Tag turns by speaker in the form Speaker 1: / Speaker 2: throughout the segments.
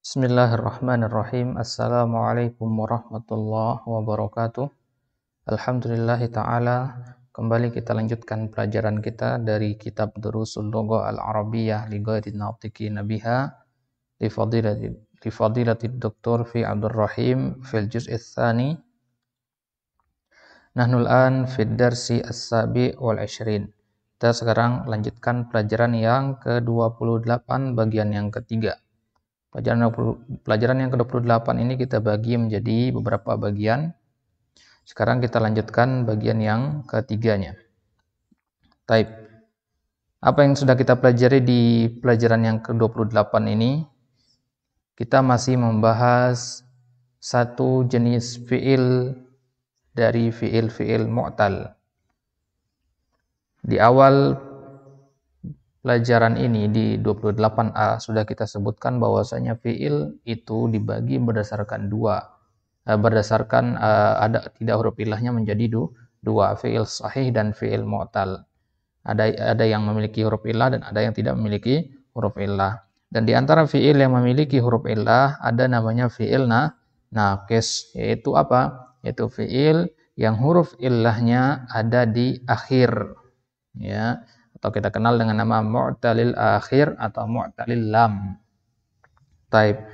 Speaker 1: Bismillahirrahmanirrahim. Assalamualaikum warahmatullahi wabarakatuh. Alhamdulillahi ta'ala. Kembali kita lanjutkan pelajaran kita dari kitab Durusul Lugha Al-Arabiyyah li Ghairi Natiqina biha li fadilati Dr. Fi Abdul Rahim fil juz' ats-tsani. Nahnul an fid darsi as-sabi' wal 20. Kita sekarang lanjutkan pelajaran yang ke-28 bagian yang ketiga. Pelajaran yang ke-28 ini kita bagi menjadi beberapa bagian. Sekarang kita lanjutkan bagian yang ketiganya. Taib. Apa yang sudah kita pelajari di pelajaran yang ke-28 ini? Kita masih membahas satu jenis fi'il dari fi'il mu'tal. Di awal pelajaran ini di 28A sudah kita sebutkan bahwasanya fi'il itu dibagi berdasarkan ada tidak huruf ilahnya menjadi dua, fi'il sahih dan fi'il mu'tal. Ada yang memiliki huruf ilah dan ada yang tidak memiliki huruf ilah. Dan di antara fi'il yang memiliki huruf ilah ada namanya fi'il naqis, yaitu apa? Yaitu fi'il yang huruf ilahnya ada di akhir, ya, atau kita kenal dengan nama mu'talil akhir atau mu'talil lam. Taib.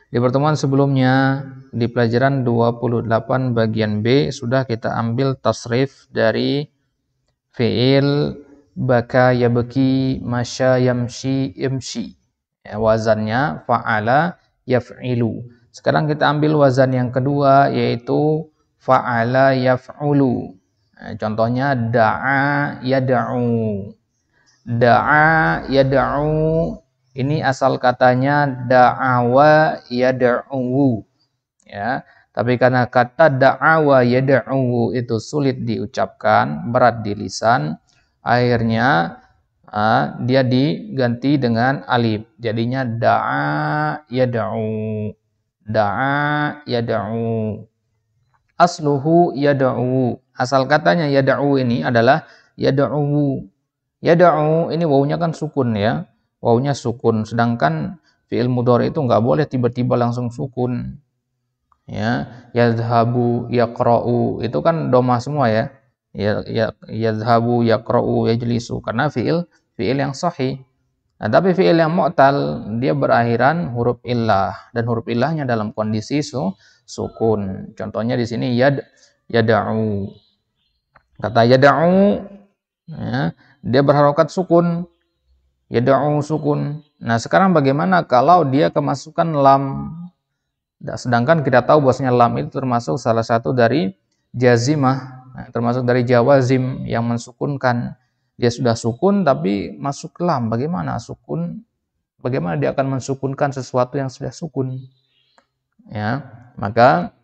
Speaker 1: Di pertemuan sebelumnya di pelajaran 28 bagian B sudah kita ambil tasrif dari fi'il baka yabki masya yamshi imshi. Ya, wazannya fa'ala yaf'ilu. Sekarang kita ambil wazan yang kedua yaitu fa'ala yaf'ulu. Nah, contohnya da'a yad'u. Da'a yad'u, ini asal katanya da'awa yad'u, ya. Tapi karena kata da'awa yad'u itu sulit diucapkan, berat di lisan, akhirnya dia diganti dengan alif. Jadinya da'a yad'u. Da'a yad'u. Asluhu yad'u. Asal katanya yad'u ini adalah yad'u. Yad'u ini wawunya kan sukun, ya. Wawunya sukun, sedangkan fi'il mudhari itu enggak boleh tiba-tiba langsung sukun. Ya, yadhhabu, yaqra'u itu kan dhamma semua, ya. Yadhhabu, yaqra'u, yajlisu karena fi'il yang sahih. Nah, tapi fi'il yang mu'tal dia berakhiran huruf illah dan huruf illahnya dalam kondisi sukun. Contohnya di sini yad'u. Kata yad'u, ya, dia berharokat sukun, yad'u sukun. Nah, sekarang bagaimana kalau dia kemasukan lam? Sedangkan kita tahu bahwasanya lam itu termasuk salah satu dari jazimah, termasuk dari jawazim yang mensukunkan. Dia sudah sukun tapi masuk lam. Bagaimana sukun? Bagaimana dia akan mensukunkan sesuatu yang sudah sukun? Ya, maka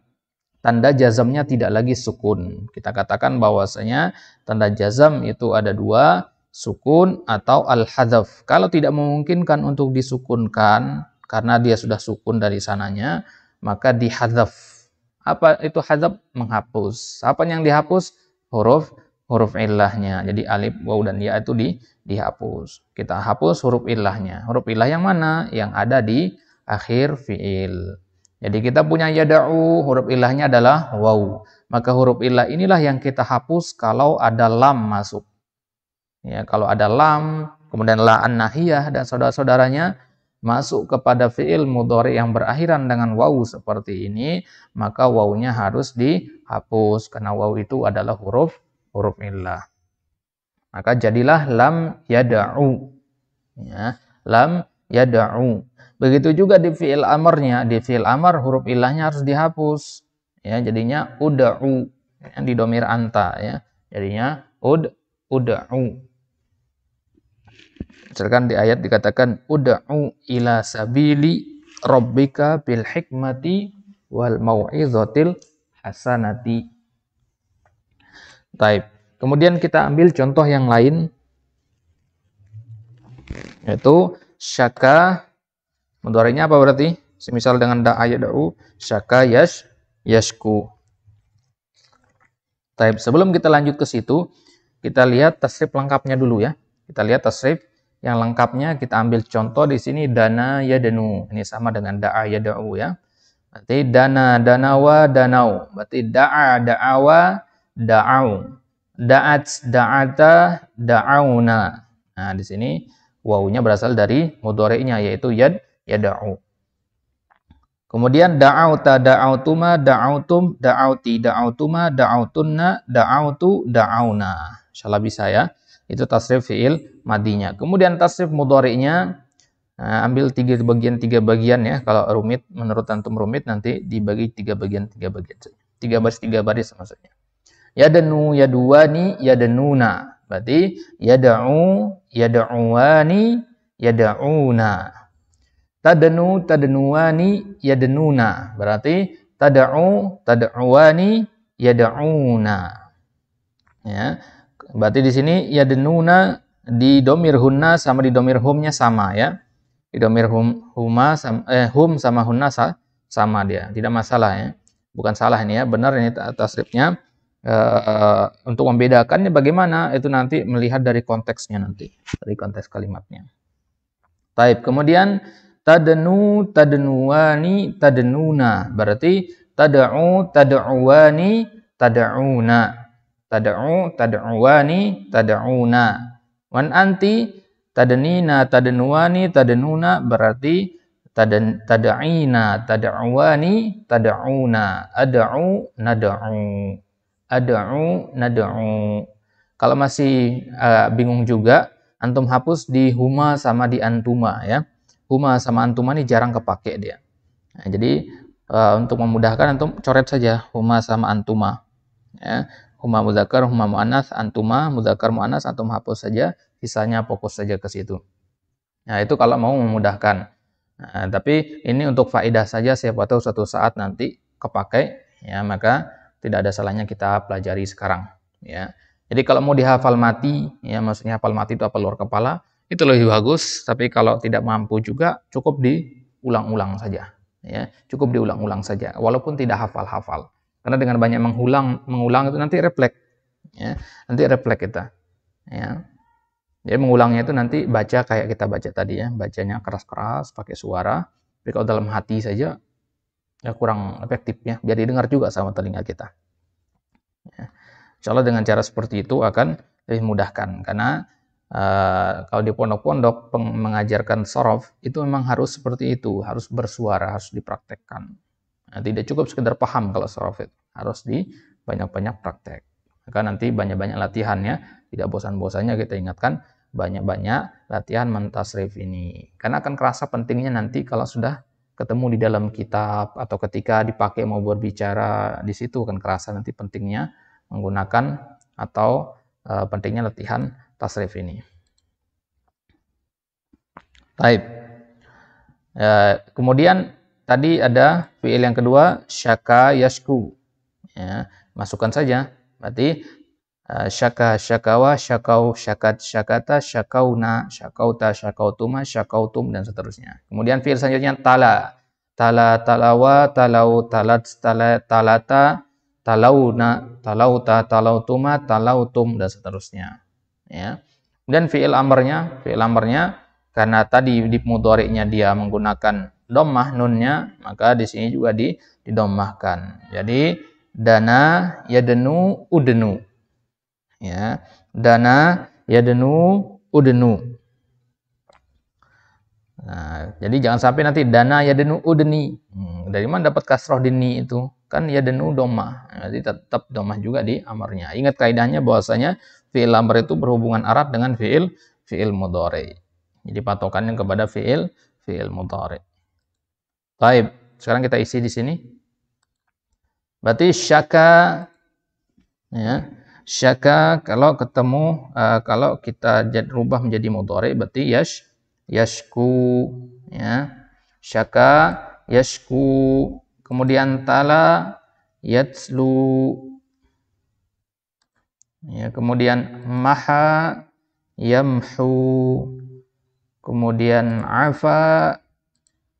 Speaker 1: tanda jazamnya tidak lagi sukun. Kita katakan bahwasanya tanda jazam itu ada dua, sukun atau al-hadzaf. Kalau tidak memungkinkan untuk disukunkan karena dia sudah sukun dari sananya, maka dihadzaf. Apa itu hadzaf? Menghapus. Apa yang dihapus? Huruf illahnya. Jadi alif, waw dan ya itu dihapus. Kita hapus huruf illahnya. Huruf illah yang mana? Yang ada di akhir fi'il. Jadi kita punya yada'u, huruf ilahnya adalah waw. Maka huruf ilah inilah yang kita hapus kalau ada lam masuk. Ya, kalau ada lam, kemudian la an-nahiyah dan saudara-saudaranya masuk kepada fi'il mudhari yang berakhiran dengan waw seperti ini, maka wawnya harus dihapus karena waw itu adalah huruf ilah. Maka jadilah lam yada'u. Ya, lam yada'u. Begitu juga di fi'il amarnya, di fi'il amar huruf ilahnya harus dihapus. Ya, jadinya ud'u, yang di dhamir anta, ya. Jadinya ud'u. Misalkan di ayat dikatakan ud'u ila sabili rabbika bil hikmati wal mau'izatil hasanati. Taib. Kemudian kita ambil contoh yang lain, yaitu syaka. Mudhari'nya apa berarti? Semisal dengan da'a yad'u, syaka yashku. Taib. Sebelum kita lanjut ke situ, kita lihat tasrif lengkapnya dulu, ya. Kita lihat tasrif yang lengkapnya kita ambil contoh di sini dana yadanu. Ini sama dengan da'a yada'u ya. Berarti dana danawa danau. Berarti da'a da'awa da'au. Da'at da'ata da'auna. Nah, di sini wawunya berasal dari mudhari'nya yaitu yada'u. Kemudian da'auta da'autuma da'autum da'auti da'autuma da'autunna da'autu da'auna. Insyaallah bisa ya. Itu tasrif fi'il madinya. Kemudian tasrif mudhari'nya ambil tiga bagian ya. Kalau rumit menurut antum rumit nanti dibagi tiga bagian. Tiga baris maksudnya. Yadanu yaduwani yadanuna. Berarti yada'u yada'uwani yada'una. Tadanu tadnuwani yadanuna. Berarti tada'u tad'uwani yada'una. Ya. Berarti di sini yadanuna di domir hunna sama di domir humnya sama ya. Di domir hum sama hunna sama dia. Tidak masalah ya. Bukan salah ini ya. Benar ini tasrifnya. Untuk membedakannya bagaimana itu nanti melihat dari konteksnya nanti. Dari konteks kalimatnya. Taib. Kemudian tadnu tadnuwani tadnuna. Berarti tad'u tad'uwani tad'una. Tad'u tad'uwani tad'una. Wan anti tadnina tadnuwani tadnuna. Berarti tad'ina tad'uwani tad'una. Ad'u nad'u. Ad'u nad'u. Kalau masih bingung juga, antum hapus di huma sama di antuma ya. Huma sama antuma ini jarang kepake dia. Nah, jadi untuk memudahkan antum coret saja huma sama antuma. Ya. Huma mudzakkar, huma muannats, antuma mudzakkar muannats antum hapus saja, sisanya fokus saja ke situ. Nah, itu kalau mau memudahkan. Nah, tapi ini untuk faedah saja, siapa tahu suatu saat nanti kepake ya, maka tidak ada salahnya kita pelajari sekarang ya. Jadi kalau mau dihafal mati ya, maksudnya hafal mati itu apa luar kepala, itu lebih bagus, tapi kalau tidak mampu juga cukup diulang-ulang saja ya, cukup diulang-ulang saja walaupun tidak hafal-hafal, karena dengan banyak mengulang itu nanti refleks ya, nanti refleks kita ya. Jadi mengulangnya itu nanti baca kayak kita baca tadi ya, bacanya keras-keras pakai suara, tapi kalau dalam hati saja ya kurang efektif ya, biar didengar juga sama telinga kita ya. Insyaallah dengan cara seperti itu akan lebih mudahkan, karena kalau di pondok-pondok mengajarkan sorof itu memang harus seperti itu, harus bersuara, harus dipraktekkan. Nah, tidak cukup sekedar paham kalau sorof itu, harus di banyak-banyak praktek. Maka nanti banyak-banyak latihannya, tidak bosan-bosannya kita ingatkan, banyak-banyak latihan mentasrif ini. Karena akan kerasa pentingnya nanti kalau sudah ketemu di dalam kitab atau ketika dipakai mau berbicara, di situ akan kerasa nanti pentingnya menggunakan atau pentingnya latihan tasrif ini. Taib. Kemudian tadi ada fiil yang kedua, syaka yashku. Ya, masukkan saja. Berarti syaka syakawa syakau syakat syakata syakauna syakauta syakautuma syakautum dan seterusnya. Kemudian fiil selanjutnya tala. Tala talawa talau talat talata talauna talauta talautuma talautum dan seterusnya. Ya. Dan fi'il amarnya karena tadi di mudhari'nya dia menggunakan dhammah nunnya, maka di sini juga didommahkan. Jadi dana yadnu udnu. Ya, dana yadnu udnu. Nah, jadi jangan sampai nanti dana yadnu udni. Dari mana dapat kasroh dini itu? Kan yadnu dhammah. Jadi tetap dhammah juga di amarnya. Ingat kaidahnya bahwasanya fi'il amr itu berhubungan erat dengan fi'il mudhari. Jadi patokannya kepada fi'il mudhari. Baik, sekarang kita isi di sini. Berarti syaka ya. Syaka kalau ketemu kalau kita rubah menjadi mudhari berarti yashku ya. Syaka yashku. Kemudian tala yatslu. Ya, kemudian maha yamhu, kemudian afa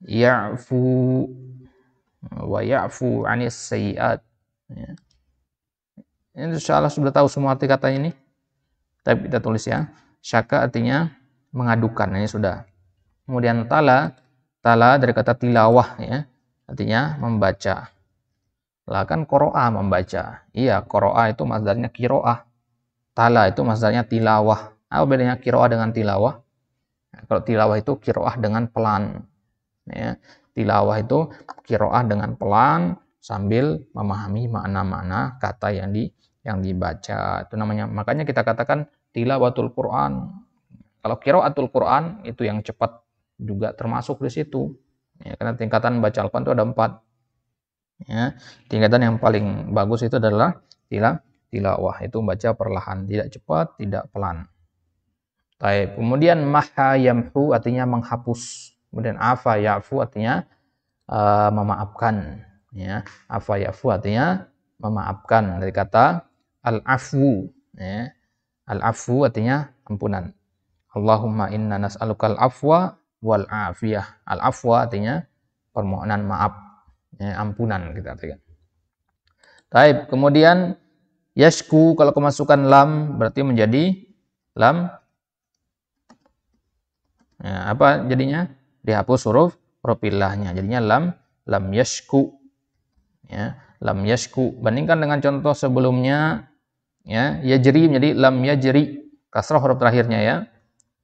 Speaker 1: ya'fu wa ya'fu 'anis sayyi'at. Ya. Ini insyaallah sudah tahu semua arti kata ini. Tapi kita tulis ya. Syaka artinya mengadukan, ini sudah. Kemudian tala dari kata tilawah ya, artinya membaca. Lah kan qira'a membaca. Iya, qira'a itu masdarnya qiraah. Tala itu masdarnya tilawah. Apa bedanya qiraah dengan tilawah? Nah, kalau tilawah itu qiraah dengan pelan. Ya. Tilawah itu qiraah dengan pelan sambil memahami makna-makna kata yang dibaca. Itu namanya, makanya kita katakan tilawatul Quran. Kalau qiraatul Quran itu yang cepat juga termasuk di situ. Ya, karena tingkatan baca Al-Quran itu ada 4. Ya, tingkatan yang paling bagus itu adalah tilawah, itu membaca perlahan, tidak cepat, tidak pelan. Baik, kemudian maha yamhu artinya menghapus. Kemudian afa ya'fu artinya memaafkan. Ya, afa ya'fu artinya memaafkan dari kata al-afwu. Ya, al-afwu artinya ampunan. Allahumma inna nas'alukal afwa wal afiyah. Al-afwa artinya permohonan maaf, ya, ampunan kita artikan. Baik, kemudian yashku kalau kemasukan lam berarti menjadi lam. Ya, apa jadinya? Dihapus huruf illahnya. Jadinya lam yashku. Ya, lam yashku. Bandingkan dengan contoh sebelumnya, ya, yajri menjadi lam yajri. Kasrah huruf terakhirnya ya.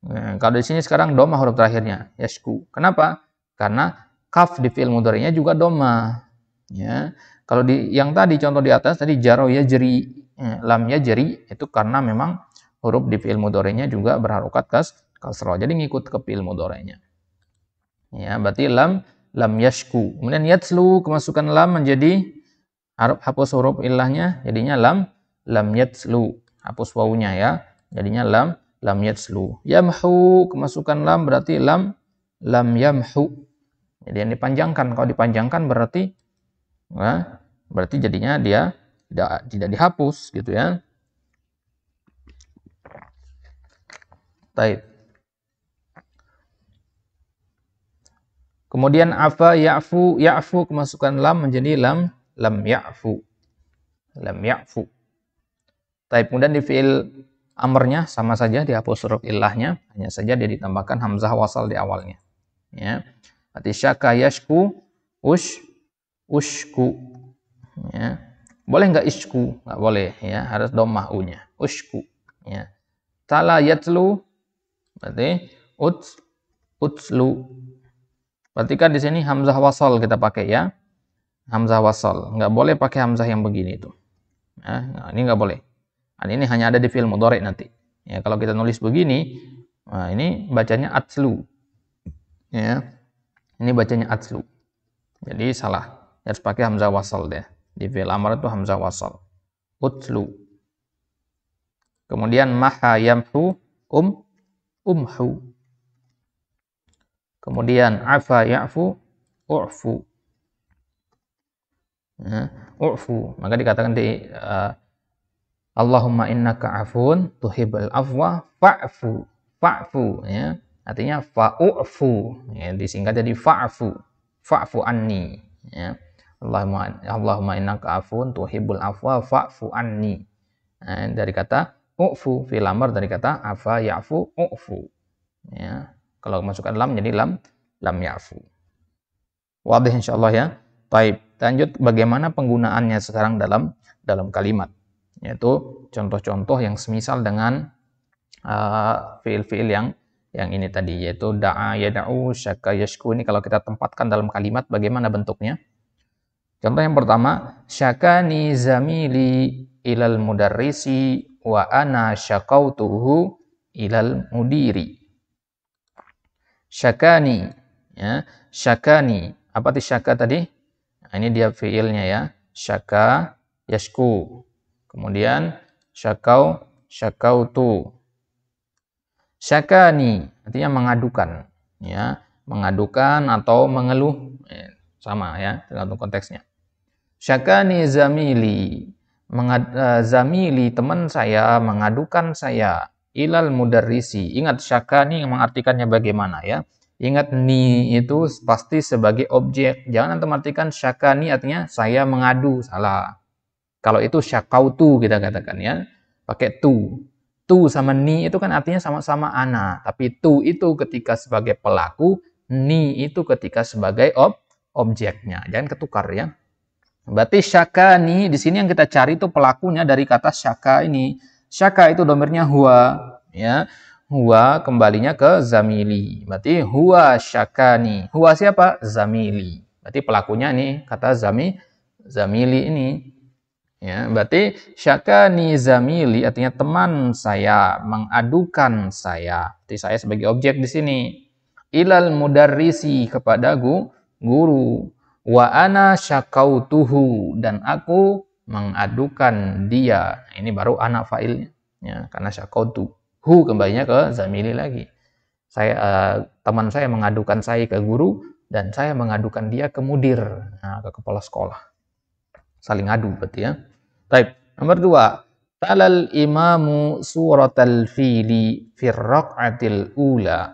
Speaker 1: Nah, kalau di sini sekarang doma huruf terakhirnya, yashku. Kenapa? Karena kaf di fi'il mudhari'nya juga doma. Ya. Kalau di yang tadi contoh di atas tadi jaro yajri, lam yajri itu karena memang huruf di fi'il mudhari'nya juga berharokat kasrah. Jadi ngikut ke fi'il mudhari'nya. Ya, berarti lam yashku. Kemudian yatslu kemasukan lam menjadi hapus huruf illahnya jadinya lam yatslu. Hapus wawunya ya. Jadinya lam yatslu. Yamhu kemasukan lam berarti lam yamhu. Jadi yang dipanjangkan, kalau dipanjangkan berarti jadinya dia tidak dihapus gitu ya. Baik. Kemudian afa ya'fu kemasukan lam menjadi lam ya'fu. Lam ya'fu. Baik, kemudian di fi'il amrnya sama saja dihapus huruf illahnya, hanya saja dia ditambahkan hamzah wasal di awalnya. Ya. Berarti syaka yashku ushku. Ya. Boleh enggak ishku? Enggak boleh ya, harus dhammah u-nya. Ushku ya. Tala yatlu berarti utslu. Perhatikan di sini hamzah wasal kita pakai ya. Hamzah wasal, enggak boleh pakai hamzah yang begini itu. Nah, ini enggak boleh. Nah, ini hanya ada di fi'il mudhari' nanti. Ya, kalau kita nulis begini, nah ini bacanya atslu. Ya. Ini bacanya atslu. Jadi salah. Harus pakai hamzah wasal deh. Di fi'il amr itu hamzah wasal. Utslu. Kemudian maha yamhu umhu. Kemudian afa ya'fu u'fu. Ya, u'fu. Maka dikatakan di Allahumma innaka afun tuhibbul afwa fa'fu. Fa'fu ya. Artinya fa'u'fu. Ya, disingkat jadi fa'fu. Fa'fu anni ya. Allahumma innaka afun tuhibbul afwa fa'fu anni. Nah, dari kata u'fu fil amr dari kata afa ya'fu u'fu. Ya. Kalau masukkan lam jadi lam ya'fu. Wadih insyaallah ya. Baik, lanjut bagaimana penggunaannya sekarang dalam kalimat. Yaitu contoh-contoh yang semisal dengan fiil-fiil yang ini tadi, yaitu da'a yada'u syaka yashku. Ini kalau kita tempatkan dalam kalimat bagaimana bentuknya? Contoh yang pertama, syakani zamili ilal mudarrisi wa ana syakautuhu ilal mudiri. Syakani ya, syakani. Apa itu syaka tadi? Nah, ini dia fiilnya ya. Syaka yashku. Kemudian syakautu. Syakani artinya mengadukan ya, mengadukan atau mengeluh. Sama ya, tergantung konteksnya. Syakani zamili. Zamili teman saya mengadukan saya ilal mudarrisi. Ingat syakani mengartikannya bagaimana ya. Ingat ni itu pasti sebagai objek. Jangan antum artikan syakani artinya saya mengadu, salah. Kalau itu syakautu kita katakan ya, pakai tu. Tu sama ni itu kan artinya sama-sama ana, tapi tu itu ketika sebagai pelaku, ni itu ketika sebagai objeknya. Jangan ketukar ya. Berarti syakani di sini yang kita cari itu pelakunya dari kata syaka ini. Syaka itu domirnya huwa, ya. Huwa kembalinya ke zamili. Berarti huwa syakani. Huwa siapa? Zamili. Berarti pelakunya nih kata zamili ini. Ya, berarti syakani zamili artinya teman saya, mengadukan saya. Berarti saya sebagai objek di sini. Ilal mudarrisi kepada guru. Wa ana syakautuhu dan aku mengadukan dia. Ini baru ana fa'ilnya. Ya, karena syakautu. Hu kembalinya ke zamili lagi. Teman saya mengadukan saya ke guru dan saya mengadukan dia ke mudir, nah, ke kepala sekolah. Saling adu berarti ya. Baik, nomor 2. Talal imamu suratal fili fir raq'atil ula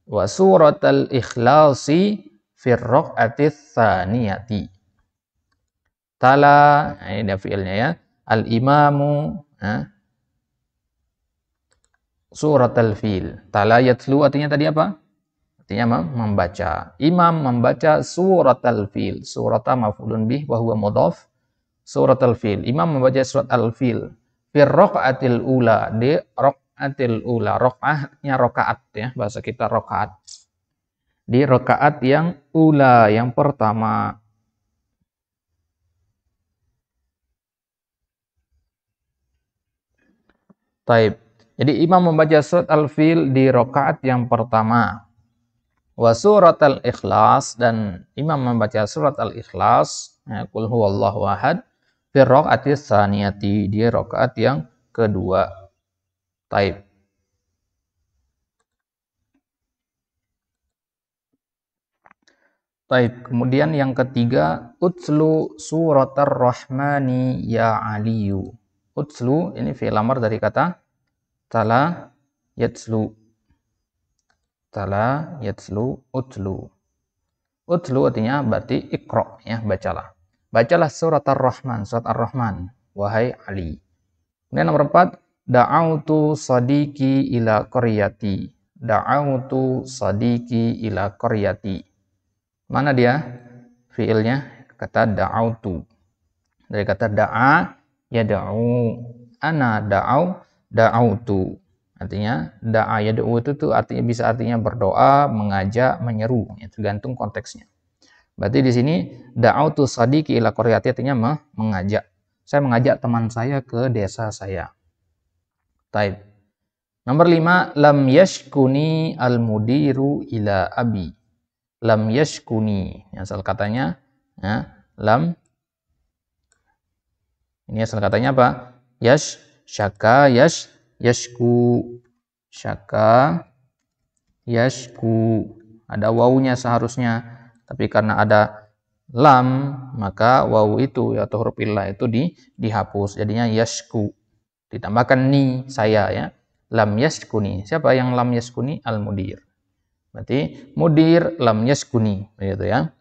Speaker 1: wa suratal ikhlasi fir raq'atis tsaniyati. Tala, ini ada fiilnya ya. Al imamu suratal fil. Tala yatlu artinya tadi apa? Artinya membaca. Imam membaca suratal fil. Surata maf'ulun bih wa huwa mudhaf. Surat al-fil. Imam membaca surat al-fil. Fir raq'atil ula. Di raq'atil ula. Raq'ahnya rakaat ya. Bahasa kita rakaat. Di rakaat yang ula. Yang pertama. Taib. Jadi imam membaca surat al-fil di rakaat yang pertama. Wa surat al-ikhlas. Dan imam membaca surat al-ikhlas. Qul huwallahu ahad. Fi raq'atis tsaniyati, dia rakaat yang kedua. Taib. Taib. Kemudian yang ketiga, utslu suratar rahmani ya aliyu. Utslu ini fi'il amr dari kata tala yatslu. Tala yatslu utlu. Utlu artinya berarti iqra ya, bacalah. Bacalah surat Ar-Rahman, surat Ar-Rahman, wahai Ali. Kemudian nomor 4, da'autu sadiqi ila qaryati. Da'autu sadiqi ila qaryati. Mana dia? Fiilnya kata da'autu. Dari kata da'a yad'u. Ana da'autu. Artinya da'a yad'u itu artinya bisa artinya berdoa, mengajak, menyeru, ya, tergantung konteksnya. Berarti di sini da'autu sadiqi ila qaryati artinya mengajak. Saya mengajak teman saya ke desa saya. Taib. Nomor 5, lam yashkuni al-mudiru ila abi. Lam yashkuni. Asal katanya ya, lam. Ini asal katanya apa? Syaka yashku. Syaka yashku. Ada wawunya seharusnya. Tapi karena ada lam, maka wawu itu atau huruf illah itu dihapus. Jadinya yashku. Ditambahkan ni, saya ya. Lam yashkuni. Siapa yang lam yashkuni? Al-mudir. Berarti mudir lam yashkuni. Begitu ya.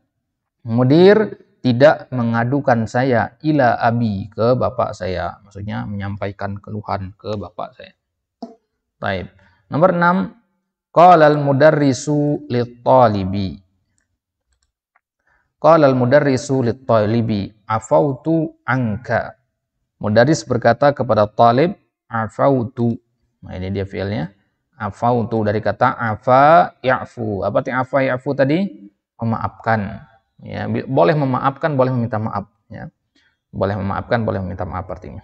Speaker 1: Mudir tidak mengadukan saya ila abi, ke bapak saya. Maksudnya menyampaikan keluhan ke bapak saya. Baik. Nomor 6. Qala al-mudarrisu lit-talibi. Qala al-mudarrisu lit-talibi afautu anka. Mudarris berkata kepada talib afautu. Nah, ini dia fiilnya. Afautu dari kata afa ya'fu. Apa arti afa ya'fu tadi? Memaafkan. Ya, boleh memaafkan, boleh meminta maaf, ya. Boleh memaafkan, boleh meminta maaf artinya.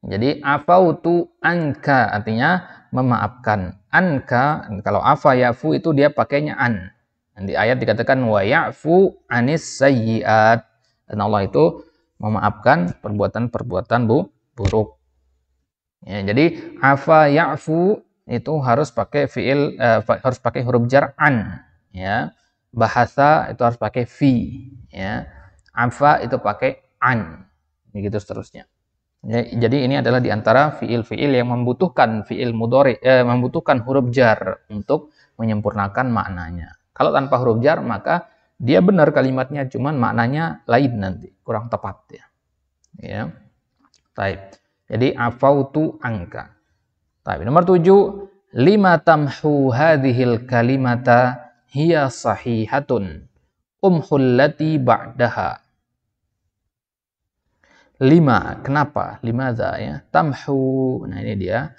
Speaker 1: Jadi afautu anka artinya memaafkan. Anka, kalau afa ya'fu itu dia pakainya an. Dan di ayat dikatakan wa ya'fu anis sayyi'at. Dan Allah itu memaafkan perbuatan-perbuatan buruk. Ya, jadi afa ya'fu itu harus pakai fiil harus pakai huruf jar an, ya. Bahasa itu harus pakai fi, ya. Afa itu pakai an. Begitu seterusnya. Ya, jadi ini adalah diantara fiil-fiil yang membutuhkan fiil mudhari, membutuhkan huruf jar untuk menyempurnakan maknanya. Kalau tanpa huruf jar maka dia benar kalimatnya, cuman maknanya lain nanti, kurang tepat ya. Ya. Baik. Jadi afautu angka. Tapi nomor 7, lima tamhu hadhil kalimata hiya sahihatun umhullati ba'daha. 5, kenapa? Limadza ya? Tamhu. Nah, ini dia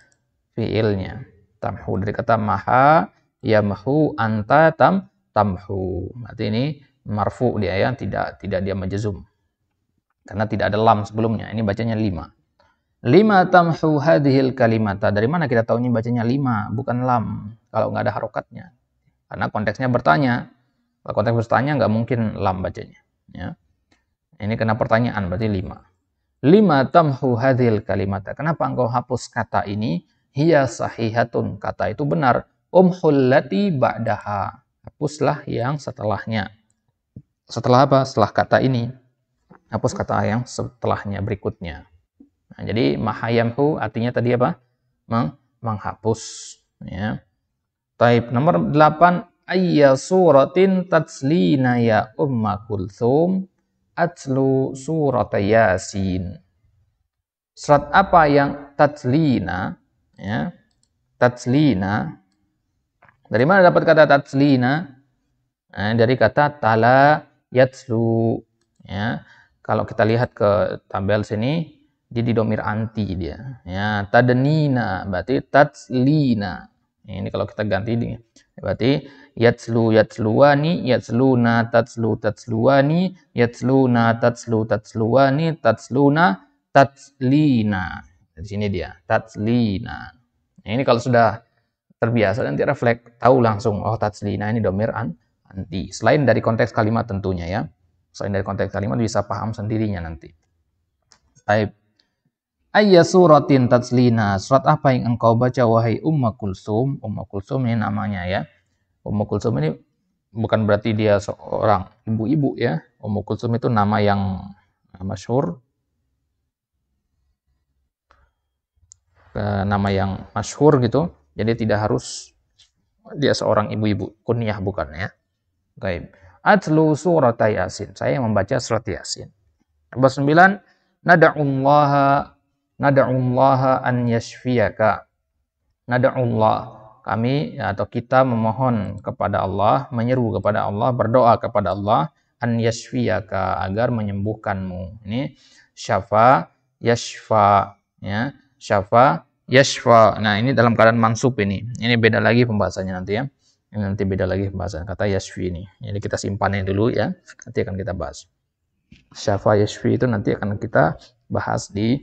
Speaker 1: fiilnya. Tamhu dari kata maha, yamhu, anta, tamhu. Berarti ini marfu dia ya, tidak dia majzum. Karena tidak ada lam sebelumnya. Ini bacanya 5. 5 tamhu hadhil kalimata. Dari mana kita tahu ini bacanya 5, bukan lam kalau nggak ada harokatnya? Karena konteksnya bertanya. Kalau konteks bertanya nggak mungkin lam bacanya. Ya. Ini kena pertanyaan, berarti 5. 5 tamhu hadhil kalimata. Kenapa engkau hapus kata ini? Hiya sahihatun. Kata itu benar. Umhullati ba'daha. Hapuslah yang setelahnya. Setelah apa? Setelah kata ini. Hapus kata yang setelahnya berikutnya. Nah, jadi mahayamhu artinya tadi apa? Menghapus. Ya. Taib. Nomor 8. Ayya suratin tatslina ya umma kulthum atlu surat Yasin. Surat apa yang tatslina? Ya. Tatslina. Dari mana dapat kata tatslina? Nah, dari kata tala yatslu. Ya. Kalau kita lihat ke tabel sini, dia didomir anti dia. Ya, tadnina berarti tatslina. Ini kalau kita ganti ini, berarti yatslu yatsluwani, yatsluna tatslu tatsluwani, yatsluna tatslu tatsluwani, tatsluna tatslina. Di sini dia, tatslina. Nah, ini kalau sudah terbiasa nanti refleks, tahu langsung, oh tatslina ini domir anti. Selain dari konteks kalimat tentunya ya. Selain dari konteks kalimat bisa paham sendirinya nanti. Baik. Ayya suratin tatslina. Surat apa yang engkau baca wahai Ummu Kulsum? Ummu Kulsum ini namanya ya. Ummu Kulsum ini bukan berarti dia seorang ibu-ibu ya. Ummu Kulsum itu nama yang masyhur. Nama yang masyhur gitu. Jadi tidak harus dia seorang ibu-ibu. Kunyah bukan ya. Baik. Atlu surat Yasin. Saya yang membaca surat Yasin. Nomor 9. Nada'ullaha an yashfiyaka. Nada'ullah. Kami atau kita memohon kepada Allah, menyeru kepada Allah, berdoa kepada Allah an yashfiyaka agar menyembuhkanmu. Ini syafa yashfa ya. Syafa yashfa. Nah, ini dalam keadaan mansub ini. Ini beda lagi pembahasannya nanti ya. Ini nanti beda lagi pembahasan kata yashfi ini. Jadi kita simpannya dulu ya. Nanti akan kita bahas. Syafa yashfi itu nanti akan kita bahas di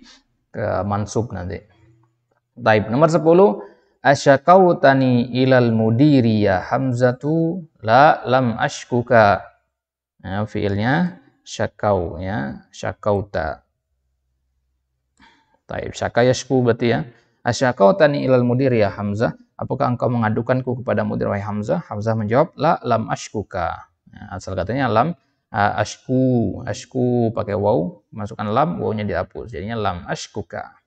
Speaker 1: mansub nanti. Taib. Nomor 10. Asyakautani ilal mudiri ya Hamzatu la lam ashkuka. Nah, fiilnya syakau ya. Syakauta. Taib. Syaka yashku berarti ya. Asyakautani ilal mudiri ya Hamzah. Apakah engkau mengadukanku kepada mudir wahai Hamzah? Hamzah menjawab la lam ashkuka. Nah, asal katanya lam ashku pakai waw, masukkan lam, wawnya dihapus, jadinya lam ashkuka.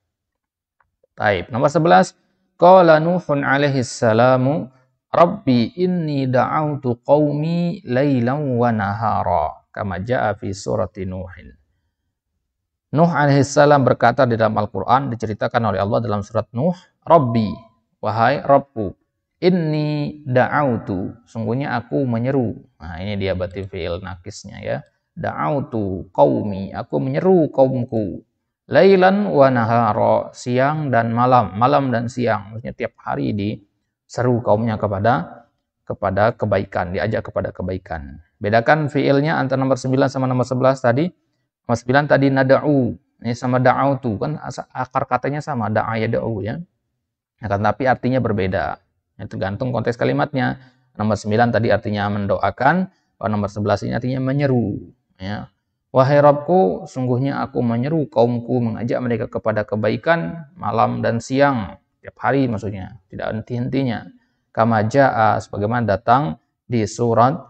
Speaker 1: Taib. Nomor 11. Qala Nuhun alaihi salamu Rabbi inni da'autu qaumi lailan wa nahara kama jaa fi surati Nuhin. Nuh alaihi salam berkata di dalam Al-Qur'an, diceritakan oleh Allah dalam surat Nuh, Rabbi, wahai Rabbku, inni da'autu, sungguhnya aku menyeru. Nah, ini dia berarti fi'il nakisnya ya. Da'autu qaumi, aku menyeru kaumku. Lailan wa nahara, siang dan malam, malam dan siang. Maksudnya tiap hari diseru kaumnya kepada kebaikan, diajak kepada kebaikan. Bedakan fi'ilnya antara nomor 9 sama nomor 11 tadi. Nomor 9 tadi nada'u, ini sama da'autu, kan akar katanya sama, da'a yada'u ya. Nah, tapi artinya berbeda. Ya, tergantung konteks kalimatnya. Nomor 9 tadi artinya mendoakan, nomor 11 ini artinya menyeru. Ya. Wahai Rabbku, sungguhnya aku menyeru kaumku, mengajak mereka kepada kebaikan malam dan siang. Tiap hari maksudnya, tidak henti-hentinya. Kama ja'a, sebagaimana datang di surat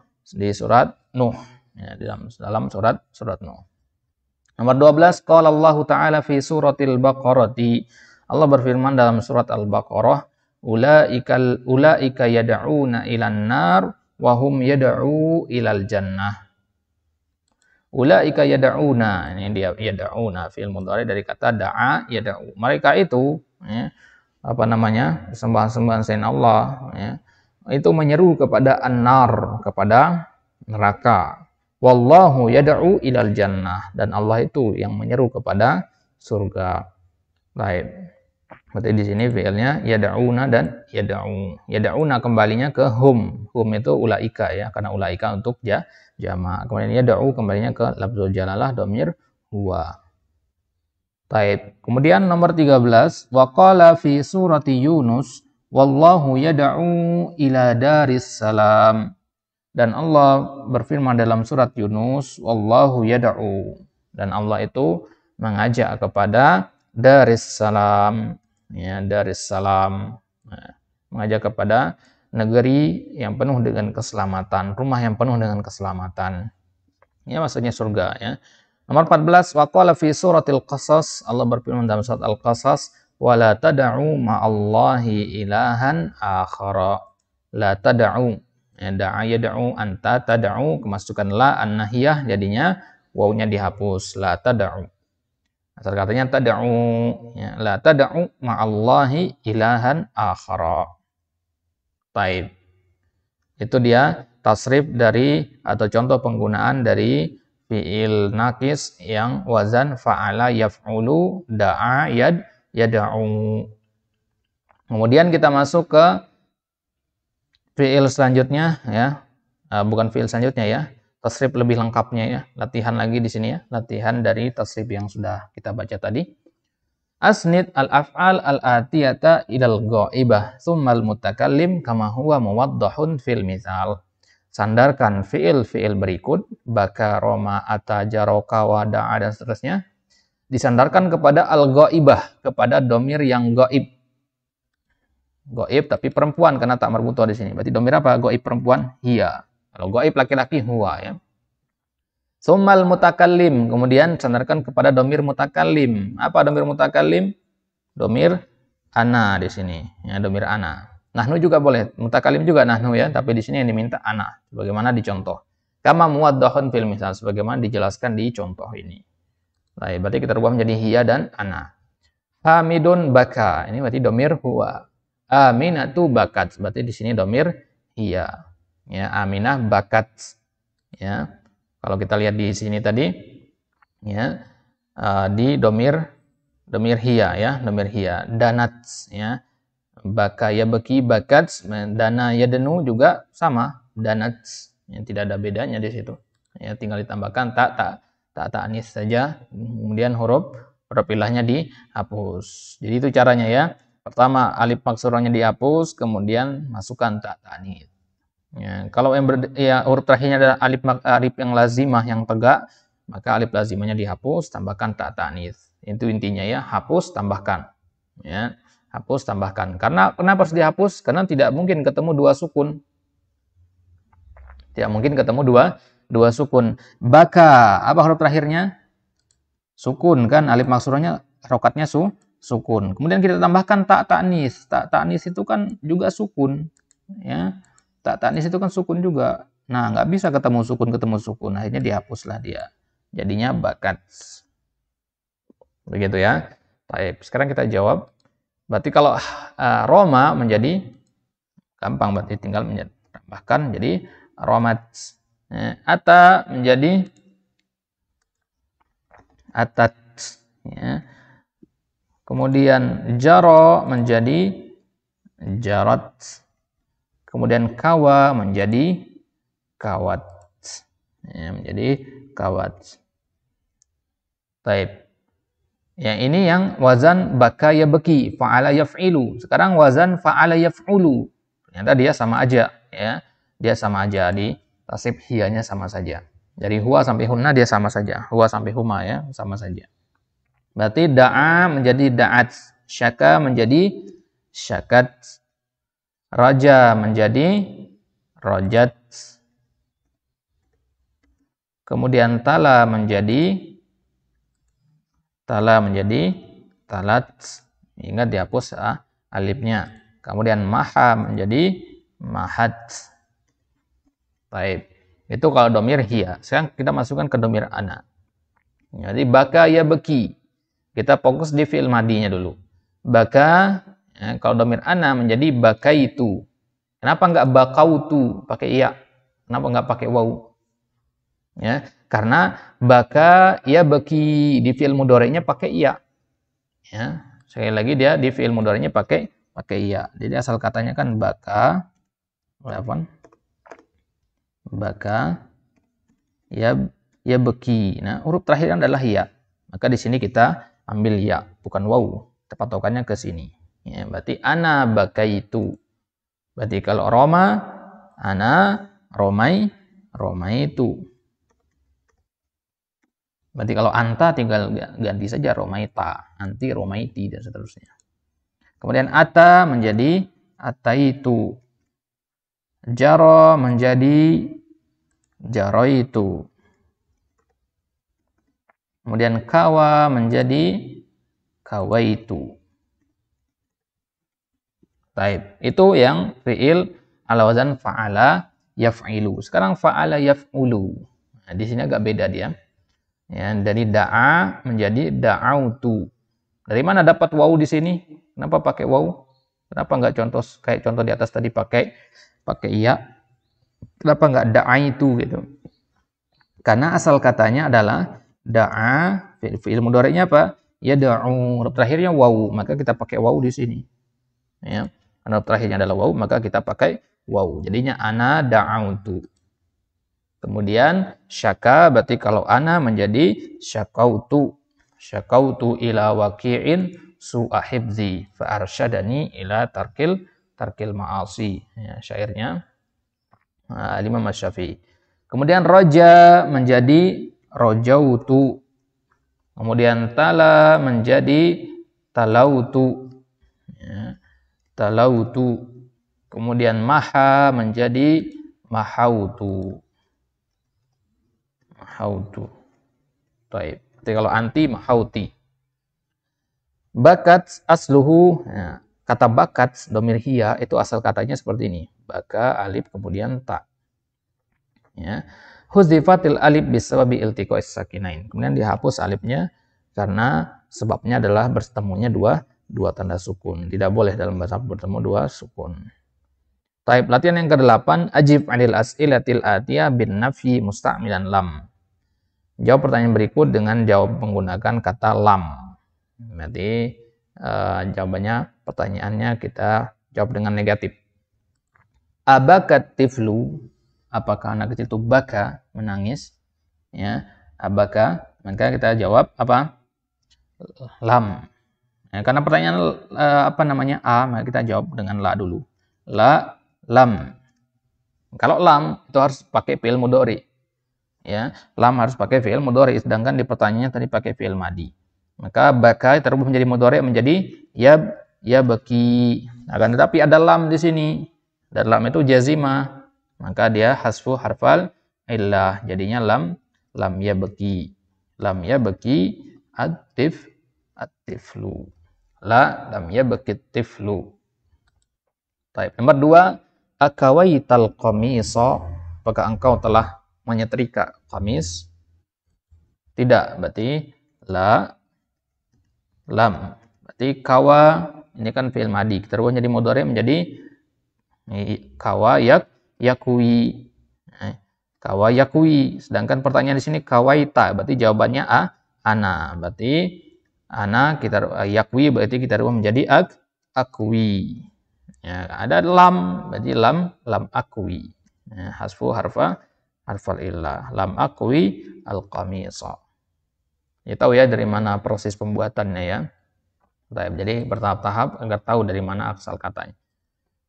Speaker 1: Nuh. Ya, dalam surat Nuh. Nomor 12, qala Allah Ta'ala fi suratil Baqarati. Allah berfirman dalam surat Al-Baqarah, ulaika yad'una ilan nar wa hum yad'u ilal jannah. Ulaika yad'una, ini dia yad'una fi'il mudhari dari kata da'a yad'u. Mereka itu ya, sembahan-sembahan selain Allah, ya, itu menyeru kepada an-nar, kepada neraka. Wallahu yad'u ilal jannah, dan Allah itu yang menyeru kepada surga. Baik. Berarti di sini fi'ilnya yad'una dan yad'u. Yad'una kembalinya ke hum. Hum itu ulaika, ya, karena ulaika untuk jamak. Kemudian yad'u kembalinya ke lafzul jalalah dhamir huwa. Baik. Kemudian nomor 13, wa qala fi surati Yunus wallahu yad'u ila daris salam. Dan Allah berfirman dalam surat Yunus, wallahu yad'u, dan Allah itu mengajak kepada daris salam, ya, daris salam, mengajak kepada negeri yang penuh dengan keselamatan, rumah yang penuh dengan keselamatan. Ya, maksudnya surga, ya. Nomor 14, wa qala fi suratil Qasas, Allah berfirman dalam surat Al-Qasas, wala tad'u ma'allahi ilahan akhara. La tad'u, ya, da'a yad'u, anta tad'u, kemasukan la an-nahiyah, jadinya wawunya dihapus, la tad'u. Asal katanya tad'u, ya, la tad'u ma'allahi ilahan akhara. Taib. Itu dia tasrif dari atau contoh penggunaan dari fi'il naqis yang wazan fa'ala yaf'ulu, da'a yad'u. Kemudian kita masuk ke fi'il selanjutnya, ya. Bukan fi'il selanjutnya, ya. Tasrif lebih lengkapnya, ya. Latihan lagi di sini, ya. Latihan dari tasrif yang sudah kita baca tadi. Asnid al-af'al al-atiyata ilal ghaibah tsummal mutakallim kama huwa muwaddahun fil misal. Sandarkan fi'il berikut, baka, roma, ata, jaroka, wada'a, dan seterusnya, disandarkan kepada al-ghaibah, kepada domir yang gaib. Gaib tapi perempuan karena tak marbutoh di sini. Berarti domir apa? Gaib perempuan, hiya. Kalau gaib laki-laki, huwa, ya. Tsummal mutakallim, kemudian sandarkan kepada domir mutakallim. Apa domir mutakallim? Domir ana di sini, ya, domir ana. Nahnu juga boleh, mutakallim juga nahnu, ya, tapi di sini yang diminta ana, sebagaimana dicontoh. Kama muwaddahun fil misal, sebagaimana dijelaskan di contoh ini. Baik, berarti kita rubah menjadi hiya dan ana. Hamidun baka, ini berarti domir huwa. Aminatu bakat, berarti di sini domir hiya. Ya, Aminah bakat, ya. Kalau kita lihat di sini tadi, ya, di domir hiya, ya, domir hiya. Danat, ya, baka ya beki bakat, dana ya denu juga sama, danat, ya, tidak ada bedanya di situ, ya, tinggal ditambahkan tak anis saja, kemudian huruf ilahnya dihapus. Jadi itu caranya, ya. Pertama alif maksurahnya dihapus, kemudian masukkan tak anis. Ya, kalau huruf terakhirnya adalah alif yang lazimah yang tegak, maka alif lazimahnya dihapus, tambahkan ta ta'nis. Itu intinya, ya, hapus tambahkan. Ya, hapus tambahkan. Karena kenapa harus dihapus? Karena tidak mungkin ketemu dua sukun. Tidak mungkin ketemu dua sukun. Baka, apa huruf terakhirnya? Sukun, kan, alif maksurahnya rokatnya sukun. Kemudian kita tambahkan ta ta'nis. Ta ta'nis itu kan juga sukun, ya. Tak ta'nis itu kan sukun juga. Nah, nggak bisa ketemu sukun. Akhirnya dihapuslah dia. Jadinya bakat. Begitu, ya. Baik, sekarang kita jawab. Berarti kalau Roma menjadi gampang, berarti tinggal menambahkan jadi romat. Ata menjadi atat. Ya. Kemudian jaro menjadi jarat. Kemudian kawa menjadi kawat, ya, menjadi kawat. Baik. Ya, ini yang wazan baka ya beki, fa'ala yaf'ilu. Sekarang wazan fa'ala yaf'ulu. Ternyata dia sama aja, ya. Dia sama aja, di tasrif hiyanya sama saja. Dari huwa sampai hunna dia sama saja. Huwa sampai huma, ya, sama saja. Berarti da'a menjadi da'at, syaka menjadi syakat, raja menjadi rojat, kemudian tala menjadi talat, ingat dihapus alifnya. Kemudian maha menjadi mahat. Baik, itu kalau domir hiya. Sekarang kita masukkan ke domir ana. Jadi baka ya beki, kita fokus di fi'il madinya dulu. Baka, Ya, kalau domir ana menjadi bakaitu. Kenapa enggak bakautu pakai iya? Kenapa enggak pakai waw? Ya, karena baka ya baki di fi'il mudhari'nya pakai iya. Ya, sekali lagi dia di fi'il mudhari'nya pakai iya. Jadi asal katanya kan baka, apa? Baka ya beki. Nah, huruf terakhir adalah ya. Maka di sini kita ambil ya, bukan waw. Kita patokannya ke sini. Ya, berarti ana bakaitu. Berarti kalau Roma, ana romai itu. Berarti kalau anta tinggal ganti saja romaita, anti romaiti dan seterusnya. Kemudian ata menjadi ataitu. Jaro menjadi jaroitu. Kemudian kawa menjadi kawaitu. Baik, itu yang fi'il ala wazan fa'ala yaf'ilu. Sekarang fa'ala yaf'ulu. Nah, di sini agak beda dia. Ya, dari da'a menjadi da'autu. Dari mana dapat waw di sini? Kenapa pakai waw? Kenapa enggak kayak contoh di atas tadi pakai iya? Kenapa enggak da'aitu gitu? Karena asal katanya adalah da'a, fi'il mudhari'nya apa? Ya da'u, terakhirnya waw, maka kita pakai waw di sini. Ya. Karena terakhirnya adalah waw, maka kita pakai waw. Jadinya ana da'autu. Kemudian syaka berarti kalau ana menjadi syakautu. Syakautu ila waqi'in su'a hibzi fa arsyadani ila tarkil ma'asi. Ya, syairnya Imam Asy-Syafi'i. Kemudian roja menjadi rojautu. Kemudian tala menjadi talautu. Ya, talautu. Kemudian maha menjadi mahautu. Mahautu. Baik. Jadi kalau anti mahauti. Bakat asluhu. Nah, kata bakat domir hiya itu asal katanya seperti ini. Baka alif kemudian ta. Ya. Huzifatil alif bisababi iltiqa'is sakinain. Kemudian dihapus alifnya karena sebabnya adalah bertemunya dua tanda sukun. Tidak boleh dalam bahasa bertemu dua sukun. Taib latihan yang ke-8, ajib 'anil as'ilatil atiyah bin nafyi musta'milan lam. Jawab pertanyaan berikut dengan jawab menggunakan kata lam. Berarti jawabannya, pertanyaannya kita jawab dengan negatif. Abakat tiflu, apakah anak kecil itu baka, menangis? Ya, abaka, maka kita jawab apa? Lam. Ya, karena pertanyaan maka kita jawab dengan la dulu. La, lam. Kalau lam itu harus pakai fi'il mudhari. Ya, lam harus pakai fi'il mudhari, sedangkan di pertanyaannya tadi pakai fi'il madi. Maka baka terubah menjadi mudhari menjadi ya baki. Akan tetapi ada lam di sini. Dan lam itu jazimah. Maka dia hasfu harfal illah. Jadinya lam ya baki. Lam ya baki at-tiflu. Lam ya baki tiflu. Baik. Nomor 2, akawaital qamisa. Apakah engkau telah menyetrika kamis? Tidak, berarti lam. Berarti kawa ini kan fi'il madi. Kita rubah menjadi mudhari menjadi kawa yakui. Kawa yakui. Sedangkan pertanyaan di sini kawaita, berarti jawabannya ana. Berarti ana kita yakui berarti kita rubah menjadi akwi. Ya, ada lam, berarti lam akwi. Ya, hasfu harfal illah. Lam akwi al-qamisa. Ya, tahu ya dari mana proses pembuatannya ya. Jadi bertahap-tahap agar tahu dari mana asal katanya.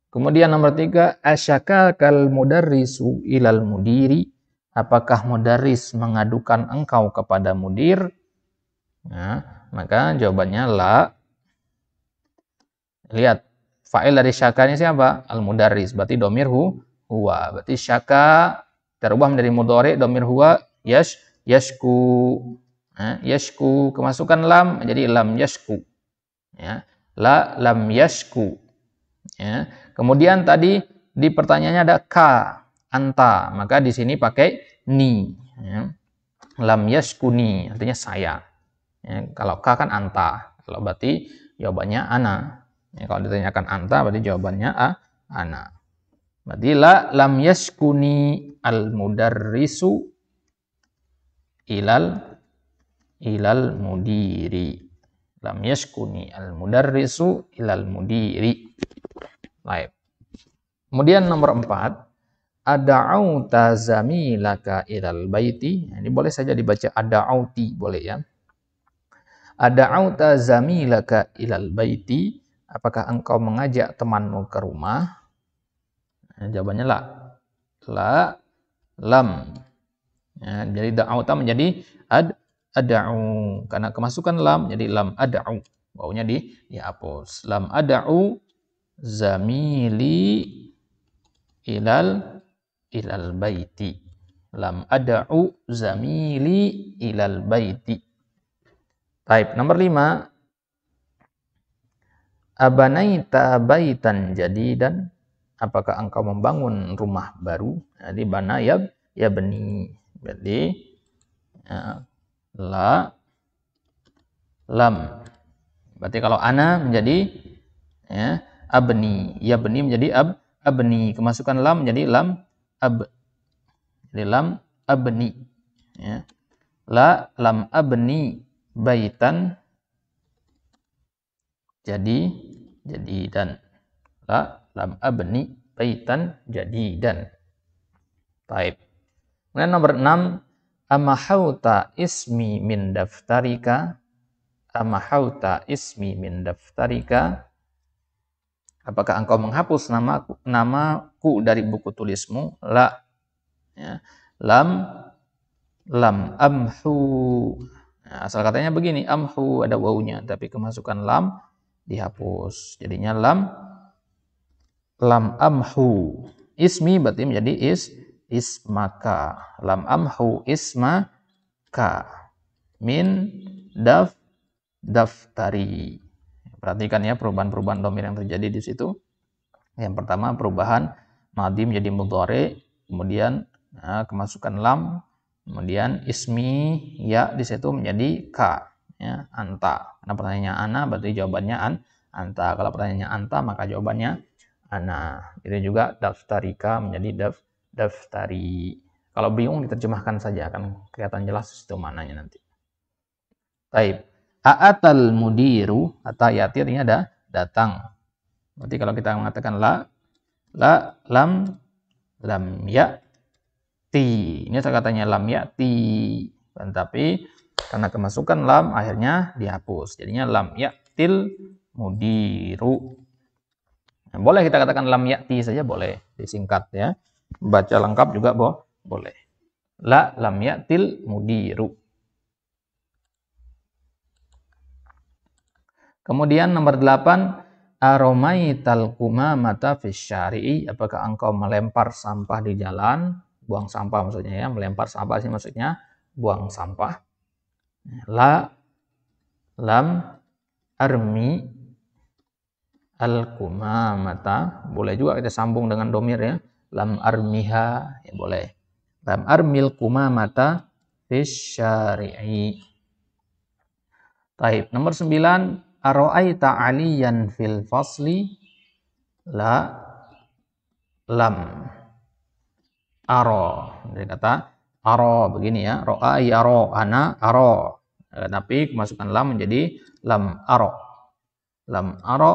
Speaker 1: Kemudian nomor 3, asyaka kal mudarrisu ilal mudiri. Apakah mudarris mengadukan engkau kepada mudir? Nah, maka jawabannya la. Lihat, fa'il dari syaka ini siapa? Al mudarris, berarti domir huwa. Berarti syaka terubah menjadi mudhari, domir huwa yashku. Nah, yashku kemasukan lam menjadi lam yashku. Ya, lam yashku. Ya. Kemudian tadi di pertanyaannya ada ka, anta, maka di sini pakai ni. Ya. Lam yashkuni artinya saya. Ya, kalau ka kan anta, kalau berarti jawabannya ana. Ya, kalau ditanyakan anta berarti jawabannya ana. Berarti la lam yaskuni al mudarrisu ilal mudiri. Lam yaskuni al mudarrisu ilal mudiri. Baik. Kemudian nomor 4, ada'auta zamilaka ilal baiti. Ini boleh saja dibaca ada'auti, boleh ya. Ada'auta zamilaka ilal baiti. Apakah engkau mengajak temanmu ke rumah? Nah, jawabannya la. La, lam. Ya, jadi da'auta menjadi ada'u. Karena kemasukan lam, jadi lam ada'u. Baunya dihapus. Lam ada'u zamili ilal baiti. Lam ada'u zamili ilal baiti. Baik, nomor 5. Abanaita baitan jadidan. Apakah engkau membangun rumah baru? Jadi bana ya beni. Jadi la lam. Berarti kalau ana menjadi ya abni. Ya beni menjadi abni. Kemasukan lam menjadi lam ab. Jadi lam abni. Ya. La lam abni baitan jadidan. La lam abni baitan jadidan. Taib. Kemudian nomor 6, amahauta ismi min daftarika. Amahauta ismi min daftarika. Apakah engkau menghapus namaku dari buku tulismu? La. Ya. Lam amhu. Nah, asal katanya begini, amhu ada wawunya, tapi kemasukan lam dihapus. Jadinya lam amhu. Ismi berarti menjadi ismaka. Lam amhu ismaka min daftari. Perhatikan ya perubahan-perubahan dhamir yang terjadi di situ. Yang pertama perubahan madhi menjadi mudhari, kemudian kemasukan lam, kemudian ismi ya di situ menjadi ka, ya, anta. Karena pertanyaannya ana berarti jawabannya anta. Kalau pertanyaannya anta maka jawabannya ana. Itu juga daftarika menjadi daftari. Kalau bingung diterjemahkan saja akan kelihatan jelas itu mananya nanti. Baik. A'atal mudiru atau yatir ini ada datang. Berarti kalau kita mengatakan lam ya'ti. Ini katanya lam ya'ti. Tapi karena kemasukan lam akhirnya dihapus. Jadinya lam ya'til mudiru. Nah, boleh kita katakan lam ya'ti saja boleh, disingkat ya. Baca lengkap juga boleh. Lam ya'til mudiru. Kemudian nomor 8, aromaital kumamata fisyari'i. Apakah engkau melempar sampah di jalan? Buang sampah maksudnya ya, melempar sampah sih maksudnya buang sampah. Lam armi al-kumamata. Boleh juga kita sambung dengan domir ya. Lam armiha, ya boleh. Lam armil kumamata fisyari'i. Taib. Nomor 9, aro'aita aliyan fil fasli. Lam aro. Jadi kata aro begini ya. Ro'ai aro, ana aro. Tapi kemasukan lam menjadi lam aro. Lam aro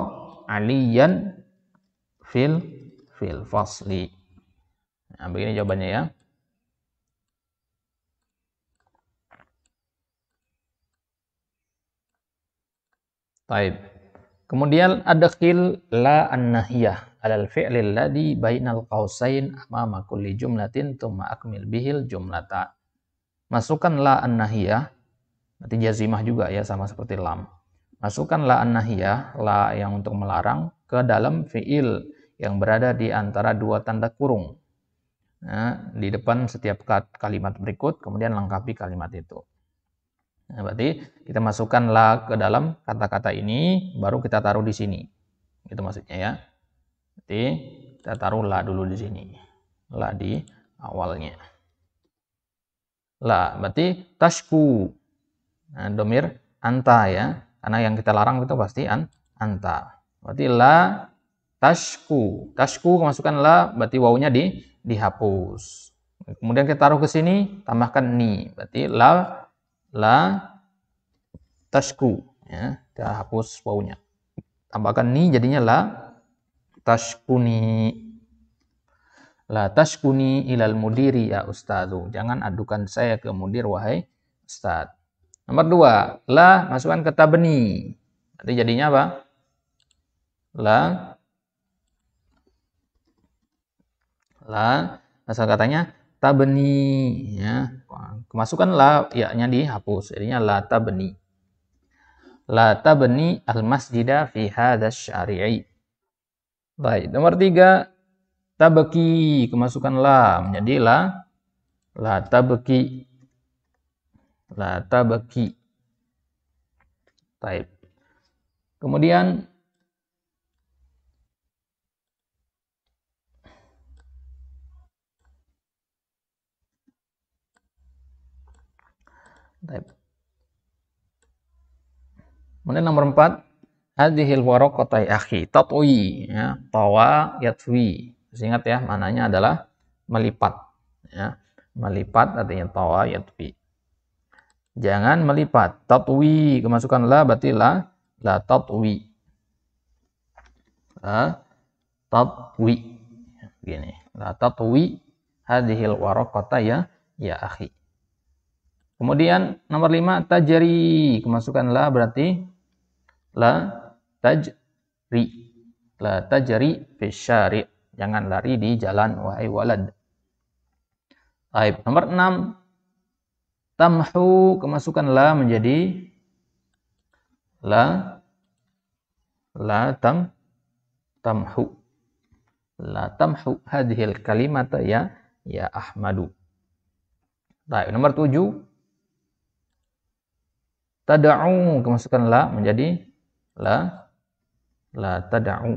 Speaker 1: aliyan fil fasli. Nah, begini jawabannya ya. Baik. Kemudian adkhil la an-nahiyah alal fi'lil ladzi bainal qausain amama kulli jumlatin tsumma akmil bihil jumlata. Masukkan la an-nahiyah, berarti jazimah juga ya sama seperti lam. Masukkan la an-nahiyah, la yang untuk melarang ke dalam fi'il yang berada di antara dua tanda kurung. Nah, di depan setiap kalimat berikut kemudian lengkapi kalimat itu. Nah, berarti kita masukkan la ke dalam kata-kata ini, baru kita taruh di sini. Itu maksudnya ya. Berarti kita taruh la dulu di sini. La di awalnya. La, berarti tashku. Nah, domir anta ya. Karena yang kita larang itu pasti anta. Berarti la tashku. Tashku kemasukan la, berarti wawunya dihapus. Kemudian kita taruh ke sini, tambahkan ni. Berarti la tashku, ya. Kita hapus wawunya. Tambahkan ni jadinya la tashkuni. La tashkuni ilal mudiri ya ustadzu. Jangan adukan saya ke mudir wahai ustad. Nomor 2, la masukkan kata beni. Berarti jadinya apa? La asal katanya tabni, ya. Kemasukan la, ya-nya dihapus. Jadinya la tabni. La tabni al-masjida fi hadzal syari'i. Baik, nomor 3, tabki, kemasukan la menjadi la tabki. La tabki. Baik. Kemudian kemudian nomor 4, hadhil waraqata ya akhi, tatwi, ya, tawa yatwi. Ingat ya, mananya adalah melipat, ya. Melipat artinya tawa yatwi. Jangan melipat. Tatwi, kemasukan la berarti la tatwi. La tatwi. Gini, la tatwi hadhil waraqata ya akhi. Kemudian nomor 5, tajri, kemasukan la berarti la tajri. La tajri fi syari'. Jangan lari di jalan wahai walad. Baik, nomor 6, tamhu, kemasukan la menjadi la tamhu. La tamhu hadhil kalimata ya Ahmadu. Baik, nomor 7, tada'u, kemasukan la menjadi la tada'u.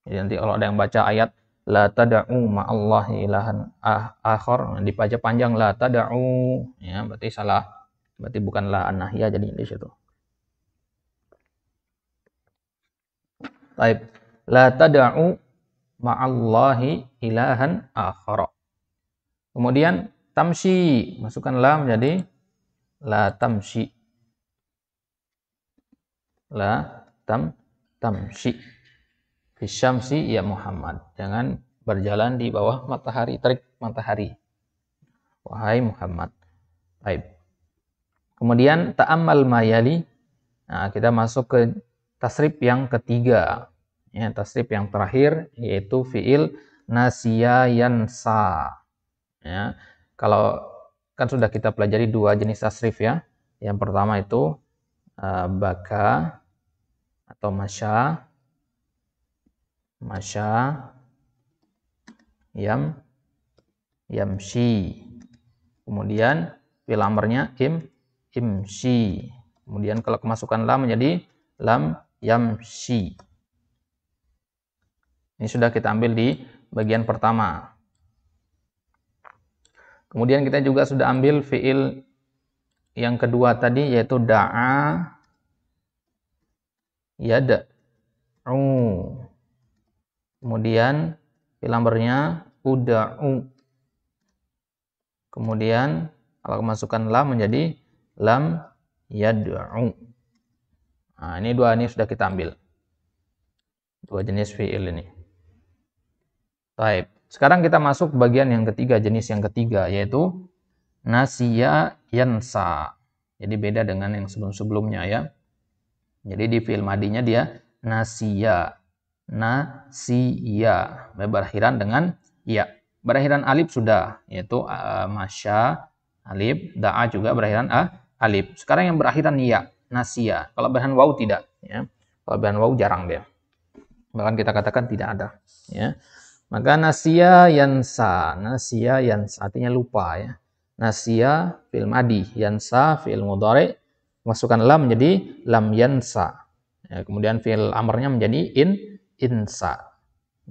Speaker 1: Jadi nanti kalau ada yang baca ayat la tada'u ma'allahi ilahan akhar, dibaca panjang la tada'u, ya berarti salah. Berarti bukan la an-nahyah jadi di situ. Baik, la tada'u ma'allahi ilahan akhar. Kemudian tamshi, masukkan la menjadi la tamshi. La tamshi. Bisyamsi ya Muhammad. Jangan berjalan di bawah matahari, terik matahari. Wahai Muhammad. Baik. Kemudian ta'ammal mayali. Nah, kita masuk ke tasrif yang ketiga. Ya, tasrif yang terakhir yaitu fiil nasiya yansa. Ya. Kalau kan sudah kita pelajari 2 jenis tasrif ya. Yang pertama itu baka atau masya yamshi. Kemudian fi'il amrnya imshi. Kemudian kalau kemasukan lam menjadi lam yamshi. Ini sudah kita ambil di bagian pertama. Kemudian kita juga sudah ambil fi'il yang kedua tadi yaitu da'a yad'u. Kemudian fi'il amrnya uda'u. Kemudian kalau kemasukan lam menjadi lam yad'u. Nah, ini 2 ini sudah kita ambil. 2 jenis fi'il ini. Baik. Sekarang kita masuk bagian yang ketiga, jenis yang ketiga yaitu nasiya yansa. Jadi beda dengan yang sebelum-sebelumnya ya. Jadi di fi'il madinya dia nasiya. Berakhiran dengan ya. Berakhiran alif sudah, yaitu masya alif, da'a juga berakhiran alif. Sekarang yang berakhiran ya, nasiya. Kalau berakhiran waw tidak, ya. Kalau berakhiran waw jarang dia. Bahkan kita katakan tidak ada, ya. Maka nasiya yansa artinya lupa ya. Nasiya fi'il madi, yansa fi'il mudhari, masukkan lam menjadi lam yansa. Ya, kemudian fi'il amrnya menjadi insa.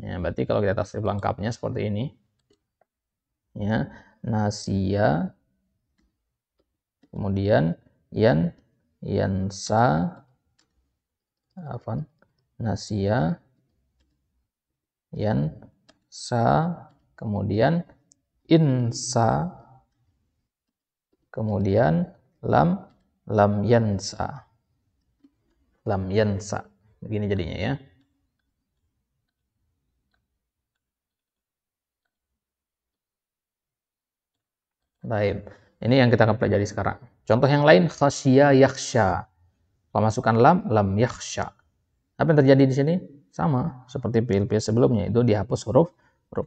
Speaker 1: Ya, berarti kalau kita tasrif lengkapnya seperti ini. Ya, nasiya kemudian yansa nasiya, yansa, kemudian insa, kemudian lam yansa. Lam yansa. Begini jadinya ya. Baik. Ini yang kita akan pelajari sekarang. Contoh yang lain, khasya yakhsha. Pemasukan lam yakhsha. Apa yang terjadi di sini? Sama seperti fiil-fiil sebelumnya, itu dihapus huruf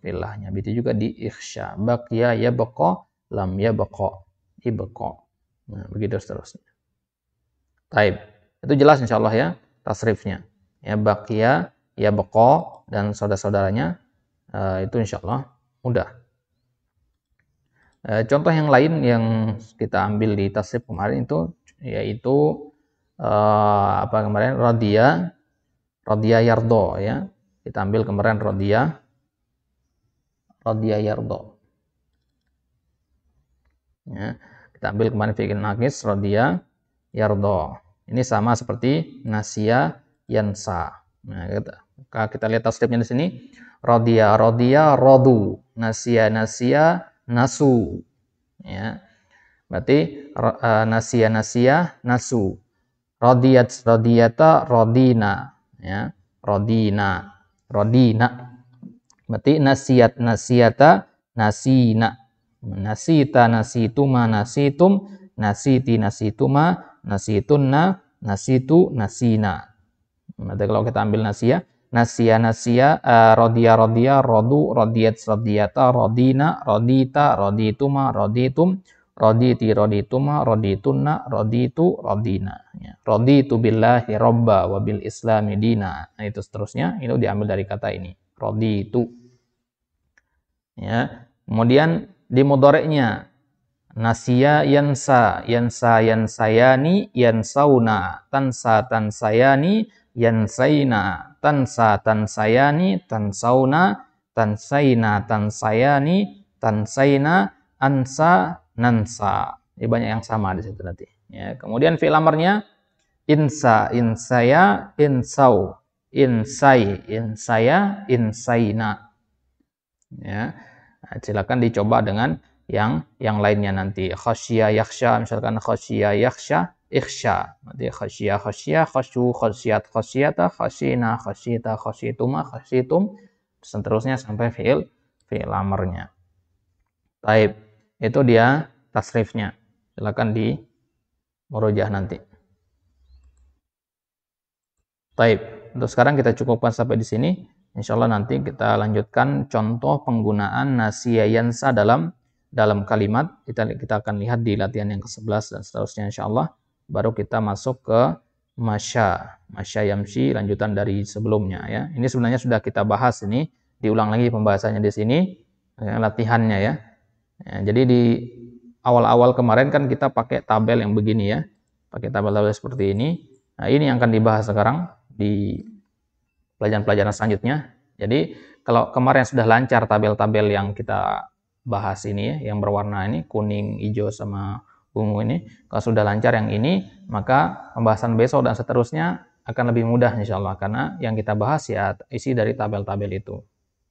Speaker 1: illahnya. Begitu juga di ikhsha. Baqiya yabqa, lam yabqa, ibqa. Nah, begitu seterusnya. Taib. Itu jelas insyaallah ya tasrifnya. Ya, baqiya, yabqa dan saudara-saudaranya itu insyaallah mudah. Contoh yang lain yang kita ambil di tasrif kemarin itu yaitu apa kemarin, radiya yardo ya. Kita ambil kemarin radiya yardo. Ya, kita ambil kemarin fi'il naqis radiya yardo. Ini sama seperti nasiya yansa. Nah, kita lihat tasrifnya di sini. Radiya rodu, nasiya nasu. Ya. Berarti nasiya nasu. Radiyata rodina. Ya. Rodina. Berarti nasiyata nasina. Nasita nasituma nasitum, nasiti nasituma nasitunna, nasitu nasina. Berarti kalau kita ambil nasiya, rodiya rodu, rodiyata rodina, rodita rodituma roditum, roditi rodituma roditunna, roditu rodina. Ya. Roditu billahi robba wa bil islami dina. Nah, itu seterusnya itu diambil dari kata ini, roditu. Ya. Kemudian di mudhari'nya nasiya yansa, yansayani, yansauna, tansa tansayani, yansaina, tansa tansayani, tansauna, tansaina tansayani, tansaina, ansa nansa. Ini banyak yang sama di situ nanti. Ya, kemudian fi'il amarnya insa, insaya, insau, insai, insaya, insaina. Ya. Nah, silakan dicoba dengan yang lainnya nanti. Khasya yakhsha, misalkan khasya yakhsha, ikhsha. Nanti khasya khasyu, khasyat khasyata, khasyina khasyita, khasyituma khasyitum, seterusnya sampai fi'il amarnya. Taib. Itu dia tasrifnya. Silakan di murojaah nanti. Taib. Untuk sekarang kita cukupkan sampai di sini. Insyaallah nanti kita lanjutkan contoh penggunaan nasiya yansa dalam kalimat. Kita akan lihat di latihan yang ke-11 dan seterusnya insyaallah. Baru kita masuk ke masya yamshi, lanjutan dari sebelumnya ya. Ini sebenarnya sudah kita bahas, ini diulang lagi pembahasannya di sini ya, latihannya ya. Jadi di awal-awal kemarin kan kita pakai tabel yang begini ya. Pakai tabel-tabel seperti ini. Nah, ini yang akan dibahas sekarang di pelajaran-pelajaran selanjutnya. Jadi kalau kemarin sudah lancar tabel-tabel yang kita bahas ini ya, yang berwarna ini kuning, hijau sama ungu ini, kalau sudah lancar yang ini, maka pembahasan besok dan seterusnya akan lebih mudah insyaallah, karena yang kita bahas ya isi dari tabel-tabel itu.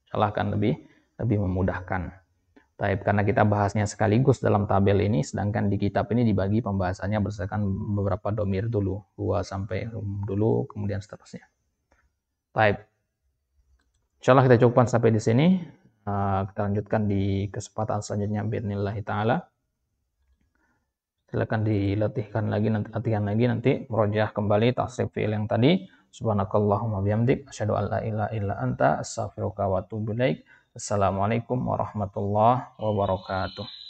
Speaker 1: Insyaallah akan lebih memudahkan. Taib, karena kita bahasnya sekaligus dalam tabel ini, sedangkan di kitab ini dibagi pembahasannya berdasarkan beberapa domir dulu, 2 sampai dulu, kemudian seterusnya. Baik. Insyaallah kita cukupkan sampai di sini. Kita lanjutkan di kesempatan selanjutnya biidznillah taala. Silakan dilatihkan lagi nanti murojaah kembali tasrif fi'il yang tadi. Subhanakallahumma bihamdik asyhadu an la ilaha illa anta astaghfiruka wa atubu ilaik. Assalamualaikum warahmatullahi wabarakatuh.